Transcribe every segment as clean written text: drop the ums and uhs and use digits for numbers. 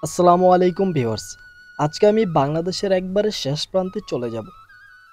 আসসালামু আলাইকুম ভিউয়ার্স। আজকে আমি বাংলাদেশের একবারে শেষ প্রান্তে চলে যাব।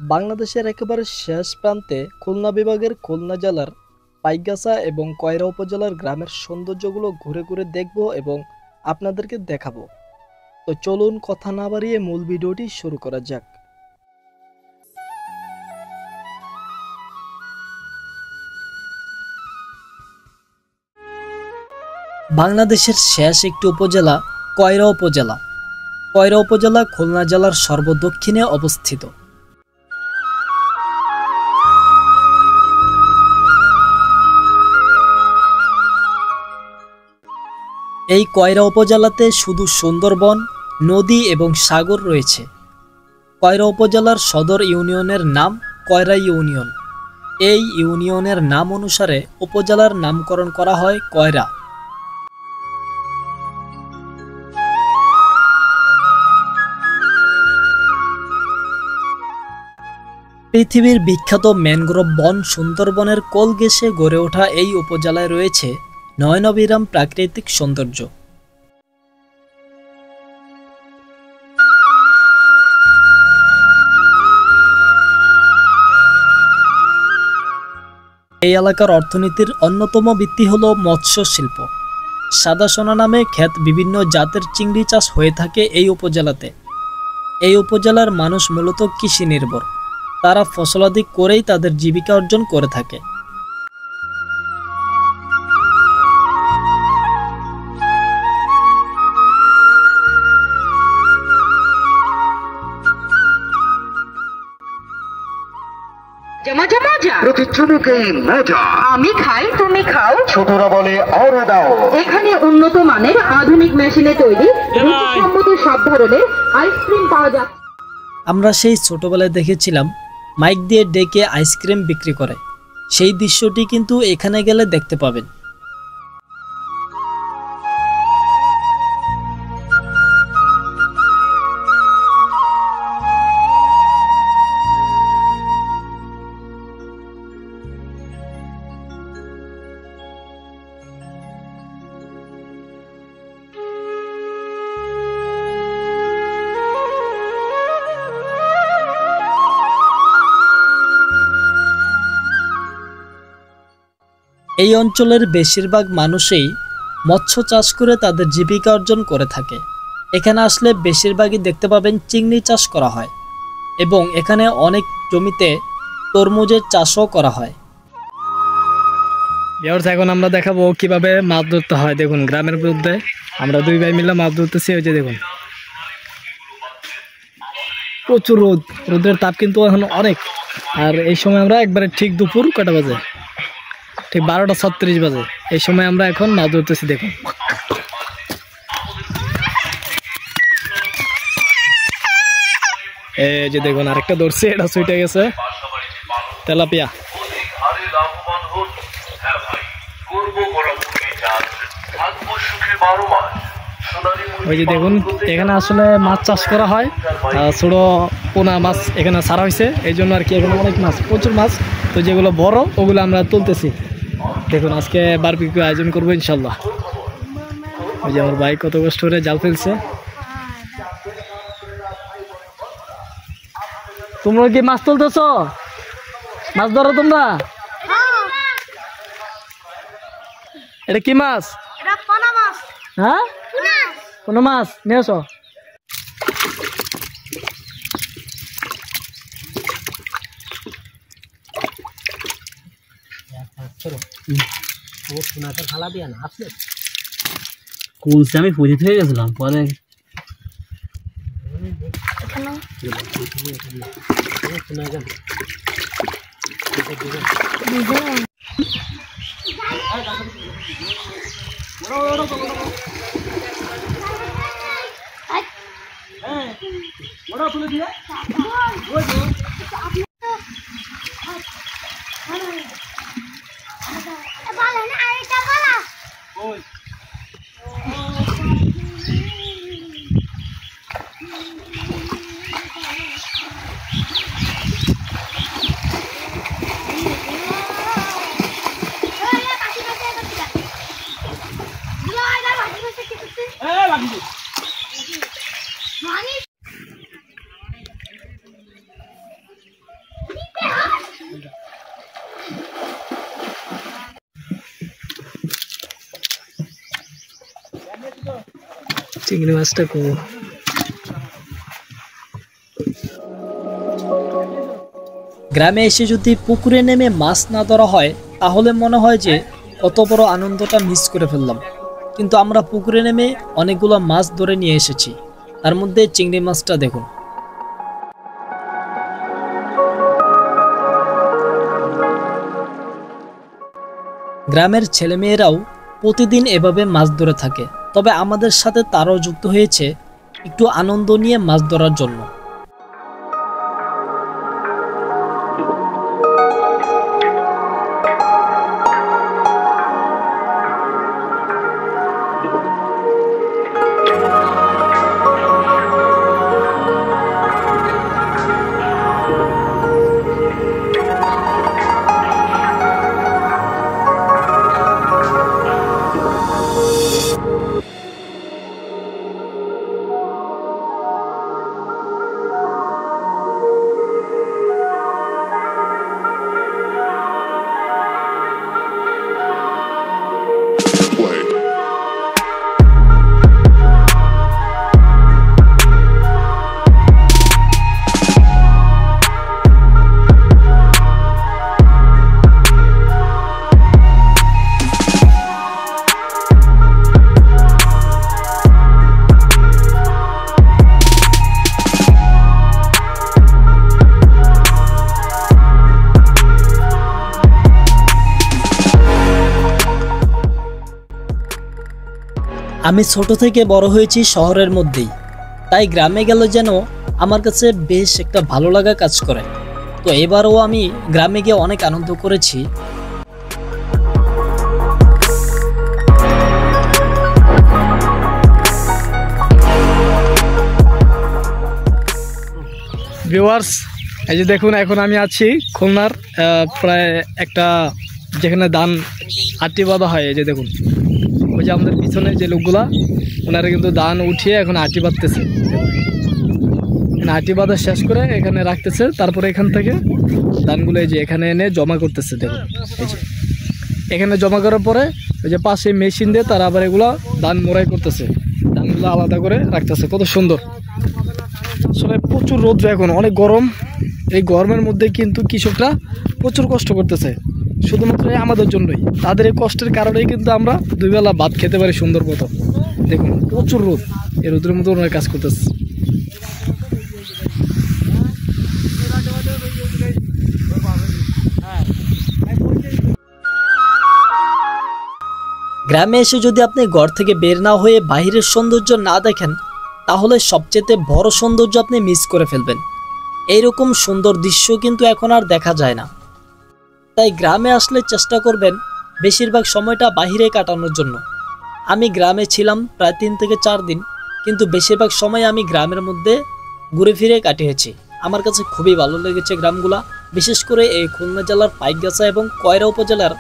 বাংলাদেশের একেবারে শেষ প্রান্তে খুলনা বিভাগের খুলনা জেলার পাইকগাছা এবং কয়রা উপজেলার গ্রামের সৌন্দর্যগুলো ঘুরে ঘুরে দেখব এবং আপনাদেরকে দেখাবো। তো চলুন কথা না বাড়িয়ে মূল ভিডিওটি শুরু করা যাক। বাংলাদেশের শেষ একটি উপজেলা কয়রা উপজেলা। কয়রা উপজেলা খুলনা জেলার সর্বদক্ষিণে অবস্থিত। এই কয়রা উপজেলাতে শুধু সুন্দরবন, নদী এবং সাগর রয়েছে। কয়রা উপজেলার সদর ইউনিয়নের নাম কয়রা ইউনিয়ন। এই ইউনিয়নের নাম অনুসারে উপজেলার নামকরণ করা হয় কয়রা। পৃথিবীর বিখ্যাত ম্যানগ্রোভ বন সুন্দরবনের কোল ঘেঁষে গড়ে ওঠা এই উপজেলায় রয়েছে নয়নাভিরাম প্রাকৃতিক সৌন্দর্য। এই এলাকার অর্থনীতির অন্যতম ভিত্তি হল মৎস্য শিল্প। সাদা সোনা নামে খ্যাত বিভিন্ন জাতের চিংড়ি চাষ হয়ে থাকে এই উপজেলাতে। এই উপজেলার মানুষ মূলত কৃষি নির্ভর। তারা ফসলাদি করেই তাদের জীবিকা অর্জন করে থাকে। প্রতিচ্ছবিকেই মজা। আমি খাই, তুমি খাও। ছোটরা বলে আরো দাও। এখানে উন্নত মানের আধুনিক মেশিনে তৈরি রুচিসম্মত সব ধরনের আইসক্রিম পাওয়া যাচ্ছে। আমরা সেই ছোটবেলায় দেখেছিলাম মাইক দিয়ে ডেকে আইসক্রিম বিক্রি করে। সেই দৃশ্যটি কিন্তু এখানে গেলে দেখতে পাবেন। এই অঞ্চলের বেশিরভাগ মানুষই মৎস্য চাষ করে তাদের জীবিকা অর্জন করে থাকে। এখানে আসলে বেশিরভাগই দেখতে পাবেন চিংড়ি চাষ করা হয় এবং এখানে অনেক জমিতে তরমুজের চাষও করা হয়। এখন আমরা দেখাবো কিভাবে মাছ ধরতে হয়। দেখুন, গ্রামের মধ্যে আমরা দুই ভাই মিলে মাছ ধরতেছি। ওই যে দেখুন, প্রচুর রোদ, রোদের তাপ কিন্তু এখন অনেক। আর এই সময় আমরা একবারে ঠিক দুপুর কটা বাজে, ঠিক 12:36 বাজে। এই সময় আমরা এখন মাছ ধরতেছি। দেখুন, এই যে দেখুন আরেকটা ধরছে, এটা ছুটে গেছে তেলাপিয়া। ওই যে দেখুন, এখানে আসলে মাছ চাষ করা হয়। ছোট পোনা মাছ এখানে ছাড়া হয়েছে, এই জন্য আর কি এখানে অনেক মাছ, প্রচুর মাছ। তো যেগুলো বড় ওগুলো আমরা তুলতেছি। দেখুন, আজকে বারবিকিউ আয়োজন করবো ইনশাল্লাহ। ওই যে আমার ভাই কত কষ্ট করে জাল ফেলছে। তোমরা কি মাছ তুলতেছ? মাছ ধরো তোমরা? এটা কি মাছ? হ্যাঁ, কোন মাছ নিয়ে আসো। কোনসে আমি ফুরিত হয়ে গেছিলাম পরে। চিংড়ি মাছটা কম। গ্রামে এসে যদি পুকুরে নেমে মাছ না ধরা হয় তাহলে মনে হয় যে কত বড় আনন্দটা মিস করে ফেললাম। কিন্তু আমরা পুকুরে নেমে অনেকগুলো মাছ ধরে নিয়ে এসেছি, তার মধ্যে চিংড়ি মাছটা দেখুন। গ্রামের ছেলেমেয়েরাও প্রতিদিন এভাবে মাছ ধরে থাকে, তবে আমাদের সাথে তারাও যুক্ত হয়েছে একটু আনন্দ নিয়ে মাছ ধরার জন্য। আমি ছোট থেকে বড় হয়েছি শহরের মধ্যেই, তাই গ্রামে গেলে যেন আমার কাছে বেশ একটা ভালো লাগা কাজ করে। তো এবারও আমি গ্রামে গিয়ে অনেক আনন্দ করেছি। ভিউয়ার্স, এই যে দেখুন, এখন আমি আছি খুলনার প্রায় একটা যেখানে ধান আটটি বাঁধা হয়। এই যে দেখুন, ওই যে আমাদের পিছনে যে লোকগুলা, ওনারা কিন্তু ধান উঠিয়ে এখন আটি বাঁধতেছে। আটি বাঁধা শেষ করে এখানে রাখতেছে, তারপরে এখান থেকে ধানগুলো এই যে এখানে এনে জমা করতেছে। দেখুন, এই যে এখানে জমা করার পরে ওই যে পাশে মেশিন দিয়ে তারা আবার এগুলা ধান মোড়াই করতেছে, ধানগুলো আলাদা করে রাখতেছে। কত সুন্দর। আসলে প্রচুর রোদ্র, এখন অনেক গরম। এই গরমের মধ্যে কিন্তু কৃষকরা প্রচুর কষ্ট করতেছে, শুধুমাত্র আমাদের জন্যই। তাদের এই কষ্টের কারণেই কিন্তু আমরা দুই বেলা ভাত খেতে পারি সুন্দর মতো। দেখুন, প্রচুর রোদ, এই রোদের মধ্যে ওনারা কাজ করতেছে। গ্রামে এসে যদি আপনি ঘর থেকে বের না হয়ে বাইরের সৌন্দর্য না দেখেন তাহলে সবচেয়ে বড় সৌন্দর্য আপনি মিস করে ফেলবেন। এইরকম সুন্দর দৃশ্য কিন্তু এখন আর দেখা যায় না। তাই গ্রামে আসলে চেষ্টা করবেন বেশিরভাগ সময়টা বাইরে কাটানোর জন্য। আমি গ্রামে ছিলাম প্রায় 3 থেকে 4 দিন, কিন্তু বেশিরভাগ সময় আমি গ্রামের মধ্যে ঘুরে ফিরে কাটিয়েছি। আমার কাছে খুবই ভালো লেগেছে গ্রামগুলা, বিশেষ করে এই খুলনা জেলার পাইকগাছা এবং কয়রা উপজেলার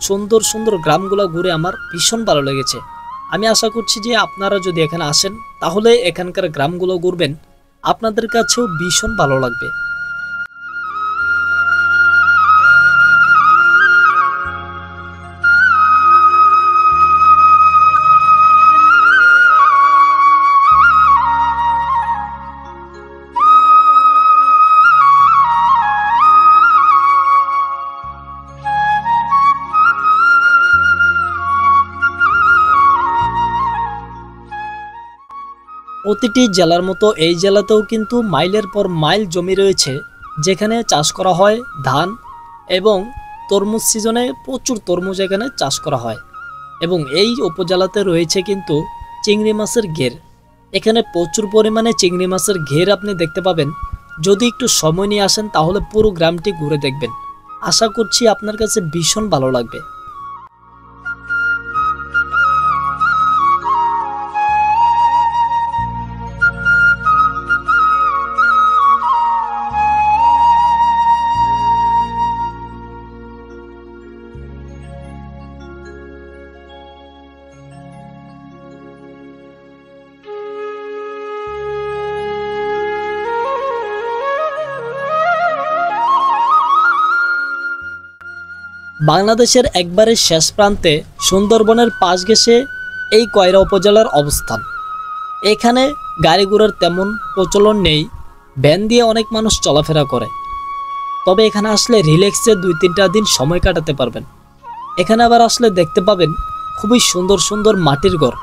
সুন্দর সুন্দর গ্রামগুলো ঘুরে আমার ভীষণ ভালো লেগেছে। আমি আশা করছি যে আপনারা যদি এখানে আসেন তাহলে এখানকার গ্রামগুলো ঘুরবেন, আপনাদের কাছেও ভীষণ ভালো লাগবে। প্রতিটি জেলার মতো এই জেলাতেও কিন্তু মাইলের পর মাইল জমি রয়েছে যেখানে চাষ করা হয় ধান, এবং তরমুজ সিজনে প্রচুর তরমুজ এখানে চাষ করা হয়। এবং এই উপজেলাতে রয়েছে কিন্তু চিংড়ি মাছের ঘের। এখানে প্রচুর পরিমাণে চিংড়ি মাছের ঘের আপনি দেখতে পাবেন। যদি একটু সময় নিয়ে আসেন তাহলে পুরো গ্রামটি ঘুরে দেখবেন। আশা করছি আপনার কাছে ভীষণ ভালো লাগবে। বাংলাদেশের একবারে শেষ প্রান্তে সুন্দরবনের পাশ ঘেঁষে এই কয়রা উপজেলার অবস্থান। এখানে গাড়ি ঘোড়ার তেমন প্রচলন নেই, ভ্যান দিয়ে অনেক মানুষ চলাফেরা করে। তবে এখানে আসলে রিল্যাক্সে 2-3টা দিন সময় কাটাতে পারবেন। এখানে আবার আসলে দেখতে পাবেন খুবই সুন্দর সুন্দর মাটির ঘর,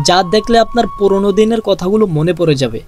যা দেখলে আপনার পুরনো দিনের কথাগুলো মনে পড়ে যাবে।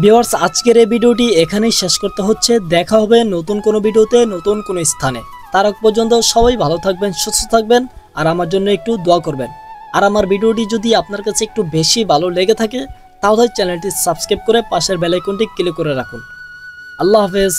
ভিউয়ার্স, আজকের এই ভিডিওটি এখানেই শেষ করতে হচ্ছে। দেখা হবে নতুন কোনো ভিডিওতে, নতুন কোনো স্থানে। তার আগ পর্যন্ত সবাই ভালো থাকবেন, সুস্থ থাকবেন, আর আমার জন্য একটু দোয়া করবেন। আর আমার ভিডিওটি যদি আপনার কাছে একটু বেশি ভালো লেগে থাকে তাহলে চ্যানেলটি সাবস্ক্রাইব করে পাশের বেল আইকনটি ক্লিক করে রাখুন। আল্লাহ হাফেজ।